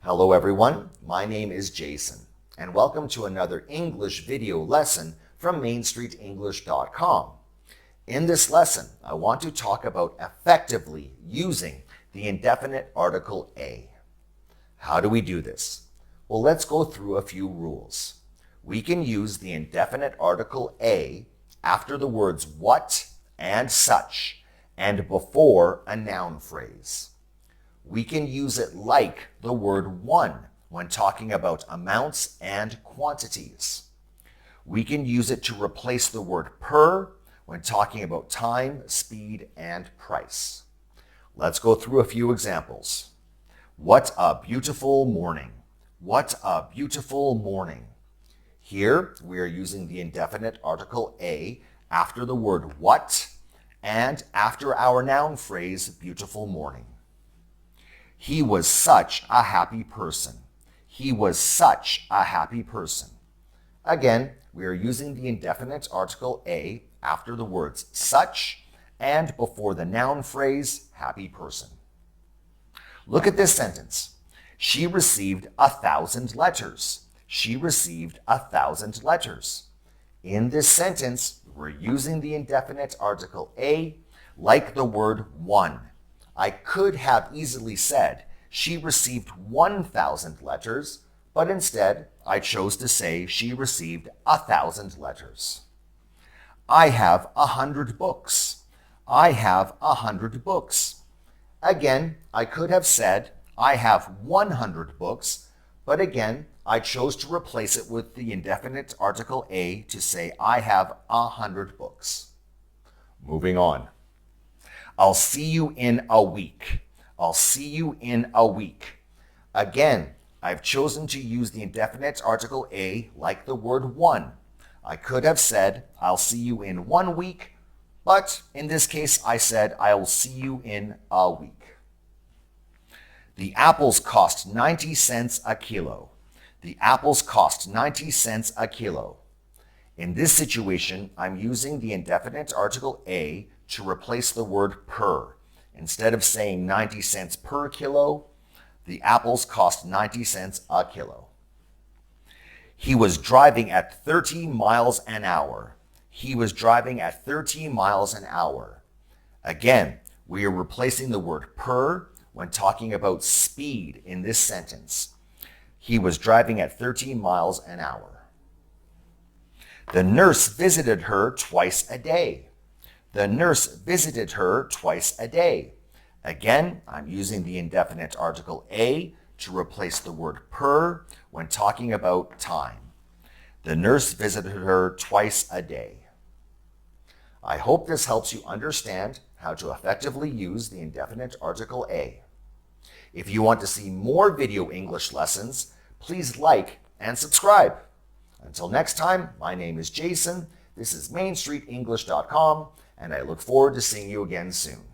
Hello everyone, my name is Jason, and welcome to another English video lesson from MainStreetEnglish.com. In this lesson, I want to talk about effectively using the indefinite article a. How do we do this? Well, let's go through a few rules. We can use the indefinite article a after the words what and such and before a noun phrase. We can use it like the word one when talking about amounts and quantities. We can use it to replace the word per when talking about time, speed, and price. Let's go through a few examples. What a beautiful morning. What a beautiful morning. Here, we are using the indefinite article a after the word what and after our noun phrase, beautiful morning. He was such a happy person. He was such a happy person. Again, we are using the indefinite article a after the words such and before the noun phrase, happy person. Look at this sentence. She received 1,000 letters. She received 1,000 letters. In this sentence, we're using the indefinite article a like the word one. I could have easily said she received 1,000 letters, but instead I chose to say she received 1,000 letters. I have 100 books. I have 100 books. Again, I could have said I have 100 books, but again, I chose to replace it with the indefinite article a to say I have 100 books. Moving on. I'll see you in a week. I'll see you in a week. Again, I've chosen to use the indefinite article a like the word one. I could have said I'll see you in 1 week, but in this case I said I will see you in a week. The apples cost 90 cents a kilo. The apples cost 90 cents a kilo. In this situation, I'm using the indefinite article a to replace the word per. Instead of saying 90 cents per kilo, the apples cost 90 cents a kilo. He was driving at 30 miles an hour. He was driving at 30 miles an hour. Again, we are replacing the word per when talking about speed in this sentence. He was driving at 30 miles an hour. The nurse visited her twice a day. The nurse visited her twice a day. Again, I'm using the indefinite article a to replace the word per when talking about time. The nurse visited her twice a day. I hope this helps you understand how to effectively use the indefinite article a. If you want to see more video English lessons, please like and subscribe. Until next time, my name is Jason. This is MainStreetEnglish.com, and I look forward to seeing you again soon.